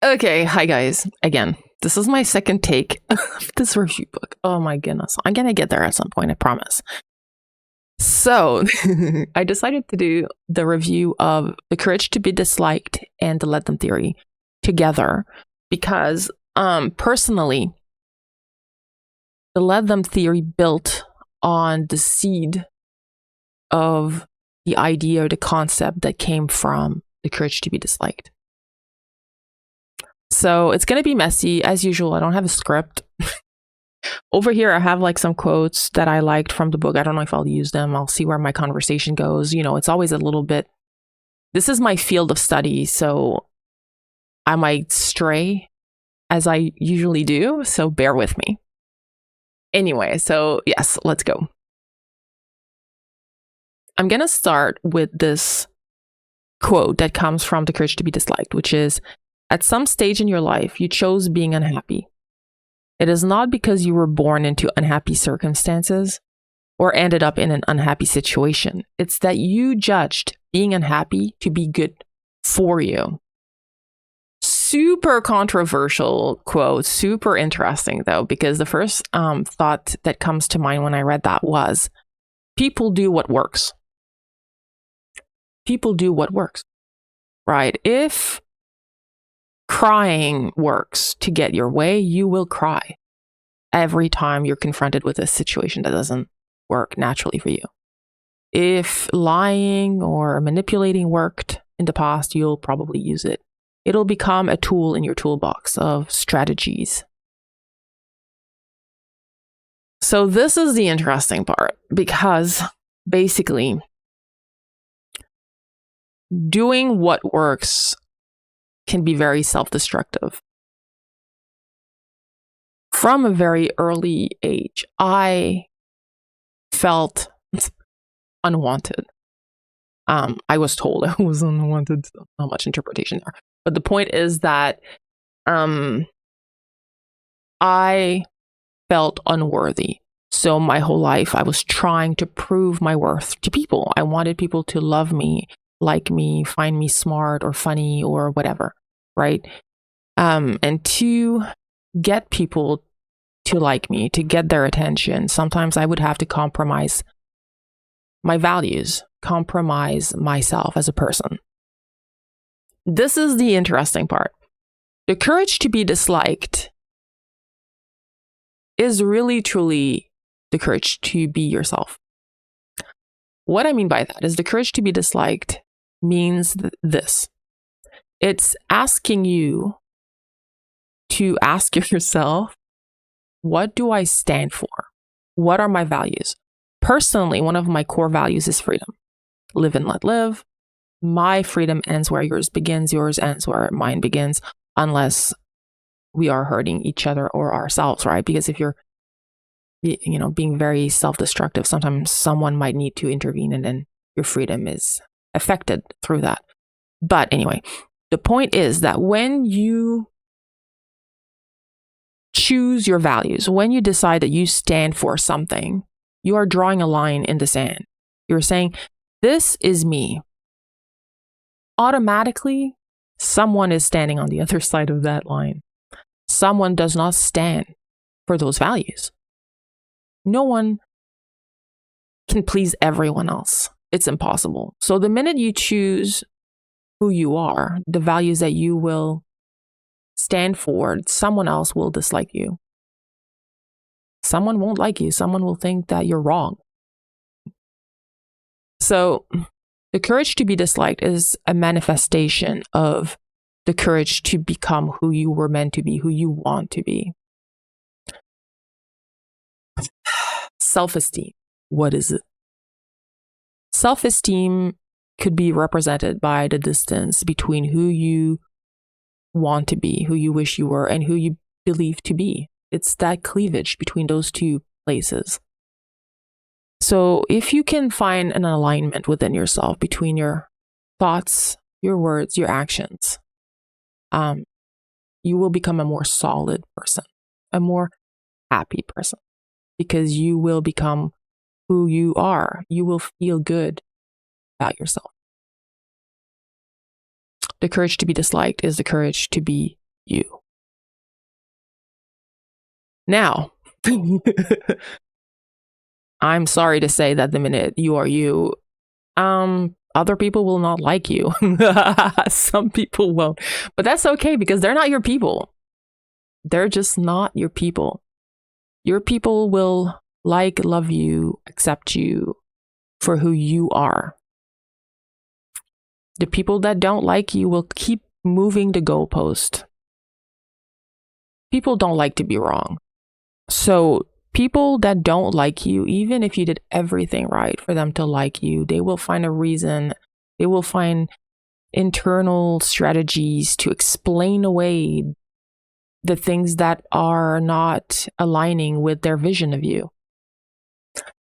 Okay, hi guys. Again, this is my second take of this review book. Oh my goodness. I'm gonna get there at some point, I promise. So, I decided to do the review of The Courage to be Disliked and the Let Them Theory together because, personally, the Let Them Theory built on the seed of the idea or the concept that came from The Courage to be Disliked. So it's going to be messy as usual. I don't have a script. Over here, I have like some quotes that I liked from the book. I don't know if I'll use them. I'll see where my conversation goes. You know, it's always a little bit, this is my field of study. So I might stray as I usually do. So bear with me. Anyway, so yes, let's go. I'm going to start with this quote that comes from The Courage to be Disliked, which is, at some stage in your life, you chose being unhappy. It is not because you were born into unhappy circumstances or ended up in an unhappy situation. It's that you judged being unhappy to be good for you. Super controversial quote, super interesting though, because the first thought that comes to mind when I read that was, people do what works. People do what works, right? If crying works to get your way, you will cry every time you're confronted with a situation that doesn't work naturally for you. If lying or manipulating worked in the past, you'll probably use it. It'll become a tool in your toolbox of strategies. So this is the interesting part, because basically doing what works can be very self-destructive. From a very early age, I felt unwanted. I was told I was unwanted, so not much interpretation there. But the point is that I felt unworthy. So my whole life, I was trying to prove my worth to people. I wanted people to love me, like me, find me smart or funny or whatever, right? And to get people to like me, to get their attention, sometimes I would have to compromise my values, compromise myself as a person. This is the interesting part. The courage to be disliked is really, truly the courage to be yourself. What I mean by that is the courage to be disliked means this. It's asking you to ask yourself, what do I stand for? What are my values? Personally, one of my core values is freedom. Live and let live. My freedom ends where yours begins. Yours ends where mine begins, unless we are hurting each other or ourselves, right? Because if you're, being very self-destructive, sometimes someone might need to intervene and then your freedom is affected through that. But anyway, the point is that when you choose your values, when you decide that you stand for something, you are drawing a line in the sand. You're saying, this is me. Automatically, someone is standing on the other side of that line. Someone does not stand for those values. No one can please everyone else. It's impossible. So the minute you choose who you are, the values that you will stand for, someone else will dislike you. Someone won't like you. Someone will think that you're wrong. So the courage to be disliked is a manifestation of the courage to become who you were meant to be, who you want to be. Self-esteem. What is it? Self-esteem could be represented by the distance between who you want to be, who you wish you were, and who you believe to be. It's that cleavage between those two places. So if you can find an alignment within yourself between your thoughts, your words, your actions, you will become a more solid person, a more happy person, because you will become who you are. You will feel good about yourself. The courage to be disliked is the courage to be Now, I'm sorry to say that the minute you are you, other people will not like you. Some people won't, but that's okay because they're not your people. They're just not your people. Your people will like, love you, accept you for who you are. The people that don't like you will keep moving the goalpost. People don't like to be wrong. So people that don't like you, even if you did everything right for them to like you, they will find a reason. They will find internal strategies to explain away the things that are not aligning with their vision of you.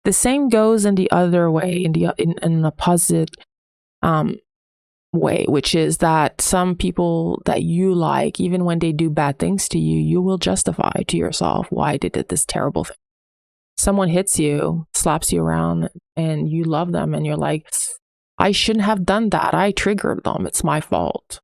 The same goes in the other way, in an opposite way, which is that some people that you like, even when they do bad things to you, you will justify to yourself why they did this terrible thing. Someone hits you, slaps you around, and you love them, and you're like, I shouldn't have done that. I triggered them. It's my fault.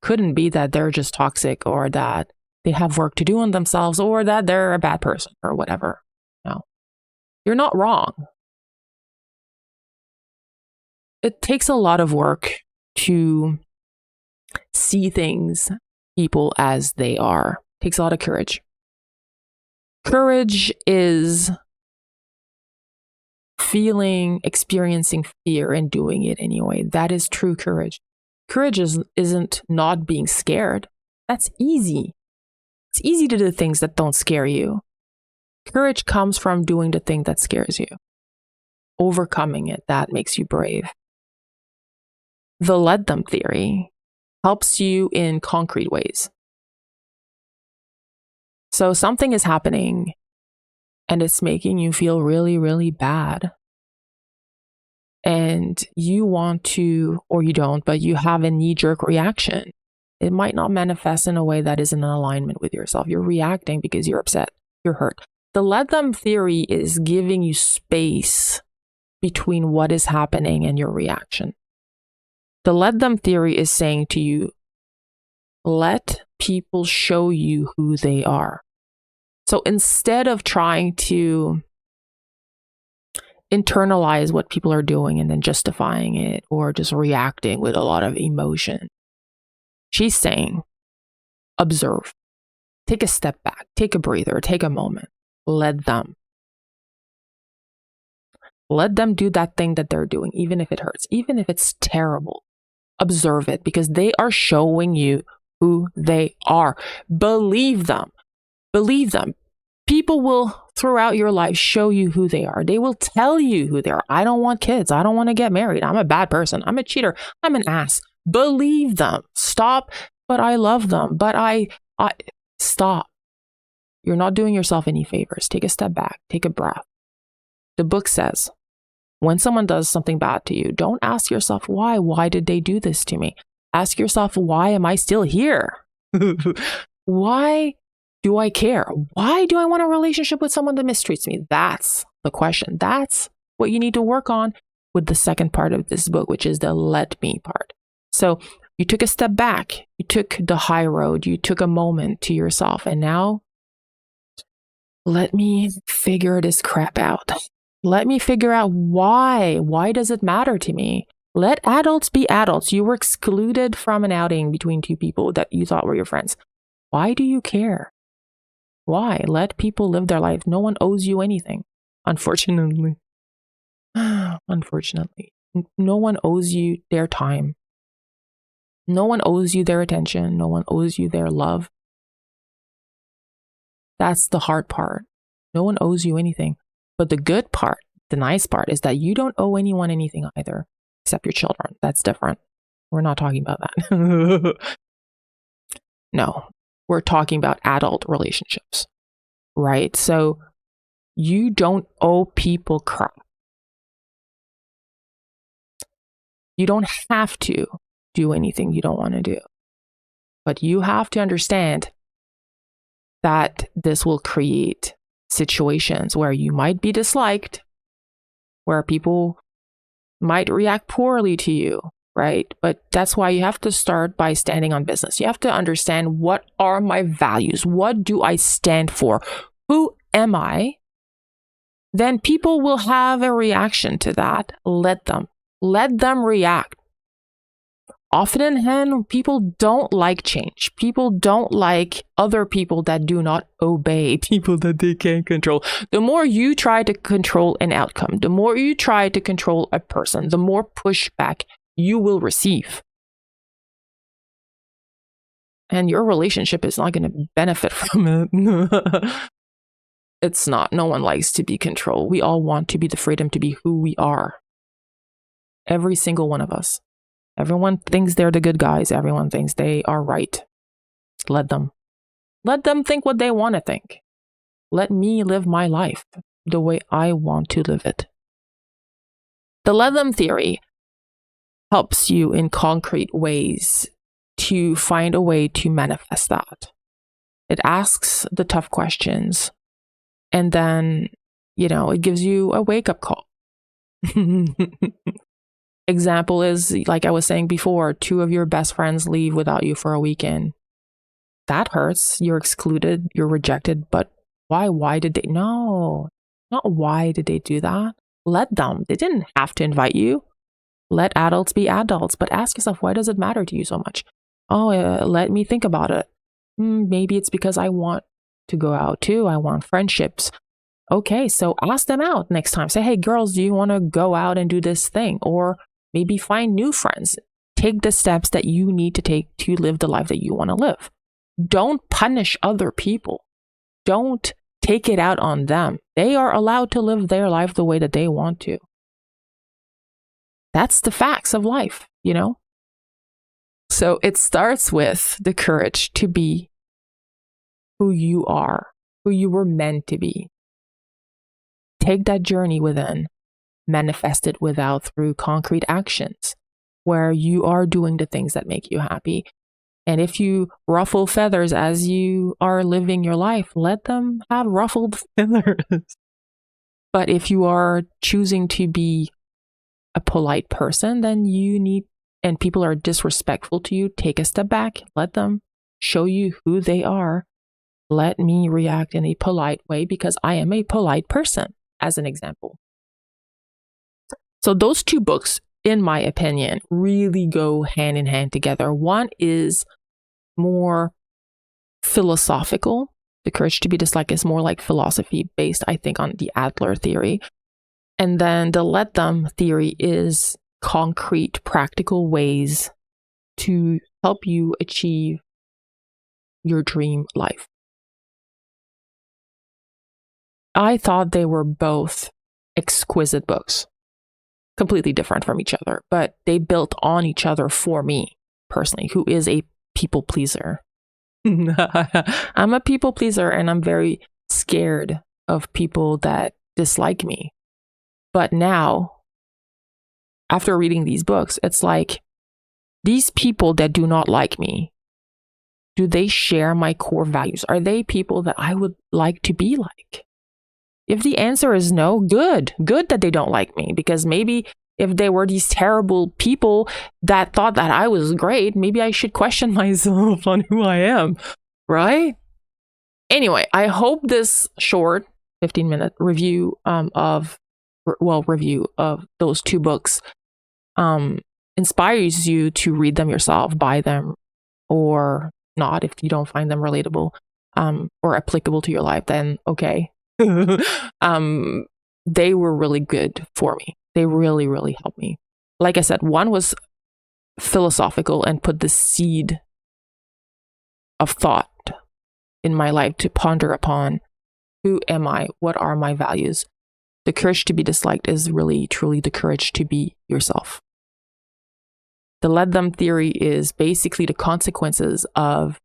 Couldn't be that they're just toxic or that they have work to do on themselves or that they're a bad person or whatever. No, you're not wrong. It takes a lot of work to see things, people as they are. It takes a lot of courage. Courage is experiencing fear and doing it anyway. That is true courage. Courage isn't not being scared. That's easy. It's easy to do things that don't scare you. Courage comes from doing the thing that scares you. Overcoming it, that makes you brave. The let them theory helps you in concrete ways. So something is happening and it's making you feel really, really bad. And you want to, or you don't, but you have a knee-jerk reaction. It might not manifest in a way that is in alignment with yourself. You're reacting because you're upset, you're hurt. The let them theory is giving you space between what is happening and your reaction. The let them theory is saying to you, let people show you who they are. So instead of trying to internalize what people are doing and then justifying it or just reacting with a lot of emotion, she's saying, observe, take a step back, take a breather, take a moment, let them. Let them do that thing that they're doing, even if it hurts, even if it's terrible. Observe it because they are showing you who they are. Believe them. Believe them. People will, throughout your life, show you who they are. They will tell you who they are. I don't want kids. I don't want to get married. I'm a bad person. I'm a cheater. I'm an ass. Believe them. Stop. But I love them. But I stop. You're not doing yourself any favors. Take a step back. Take a breath. The book says, when someone does something bad to you, don't ask yourself why. Why did they do this to me? Ask yourself, why am I still here? Why do I care? Why do I want a relationship with someone that mistreats me? That's the question. That's what you need to work on with the second part of this book, which is the let me part. So you took a step back. You took the high road. You took a moment to yourself. And now let me figure this crap out. Let me figure out why. Why does it matter to me? Let adults be adults. You were excluded from an outing between two people that you thought were your friends. Why do you care? Why? Let people live their life. No one owes you anything, unfortunately. Unfortunately. No one owes you their time. No one owes you their attention. No one owes you their love. That's the hard part. No one owes you anything. But the good part, the nice part, is that you don't owe anyone anything either, except your children. That's different. We're not talking about that. No, we're talking about adult relationships, right? So you don't owe people crap. You don't have to do anything you don't want to do. But you have to understand that this will create situations where you might be disliked, where people might react poorly to you, right? But that's why you have to start by standing on business. You have to understand, what are my values? What do I stand for? Who am I? Then people will have a reaction to that. Let them react. Often, people don't like change. People don't like other people that do not obey, people that they can't control. The more you try to control an outcome, the more you try to control a person, the more pushback you will receive. And your relationship is not going to benefit from it. It's not. No one likes to be controlled. We all want to be the freedom to be who we are. Every single one of us. Everyone thinks they're the good guys. Everyone thinks they are right. Let them. Let them think what they want to think. Let me live my life the way I want to live it. The let them theory helps you in concrete ways to find a way to manifest that. It asks the tough questions, and then, it gives you a wake-up call. Example is, like I was saying before, 2 of your best friends leave without you for a weekend. That hurts. You're excluded. You're rejected. But why? Why did they? No, not why did they do that? Let them. They didn't have to invite you. Let adults be adults. But ask yourself, why does it matter to you so much? Let me think about it. Maybe it's because I want to go out too. I want friendships. Okay, so ask them out next time. Say, hey, girls, do you want to go out and do this thing? Or maybe find new friends. Take the steps that you need to take to live the life that you want to live. Don't punish other people. Don't take it out on them. They are allowed to live their life the way that they want to. That's the facts of life, So it starts with the courage to be who you are, who you were meant to be. Take that journey within. Manifest it through concrete actions where you are doing the things that make you happy. And if you ruffle feathers as you are living your life, let them have ruffled feathers. But if you are choosing to be a polite person, then and people are disrespectful to you, take a step back, let them show you who they are. Let me react in a polite way because I am a polite person, as an example. So those 2 books, in my opinion, really go hand in hand together. One is more philosophical. The Courage to be Disliked is more like philosophy based, I think, on the Adler theory. And then the Let Them theory is concrete, practical ways to help you achieve your dream life. I thought they were both exquisite books. Completely different from each other, but they built on each other for me personally, who is a people pleaser. I'm a people pleaser and I'm very scared of people that dislike me. But now, after reading these books, it's like, these people that do not like me, do they share my core values? Are they people that I would like to be like? If the answer is no, good that they don't like me, because maybe if they were these terrible people that thought that I was great, maybe I should question myself on who I am, right? Anyway, I hope this short 15-minute review of those 2 books inspires you to read them yourself, buy them, or not if you don't find them relatable or applicable to your life, then okay. They were really good for me. They really, really helped me. Like I said, one was philosophical and put the seed of thought in my life to ponder upon, who am I? What are my values? The Courage to be Disliked is really, truly the courage to be yourself. The Let Them theory is basically the consequences of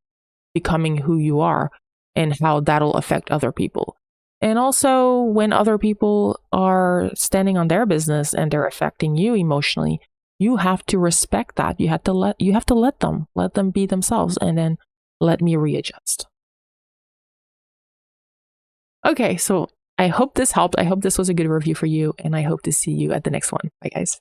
becoming who you are and how that'll affect other people. And also, when other people are standing on their business and they're affecting you emotionally, you have to respect that. You have to let them be themselves, and then let me readjust. Okay, so I hope this helped. I hope this was a good review for you, and I hope to see you at the next one. Bye, guys.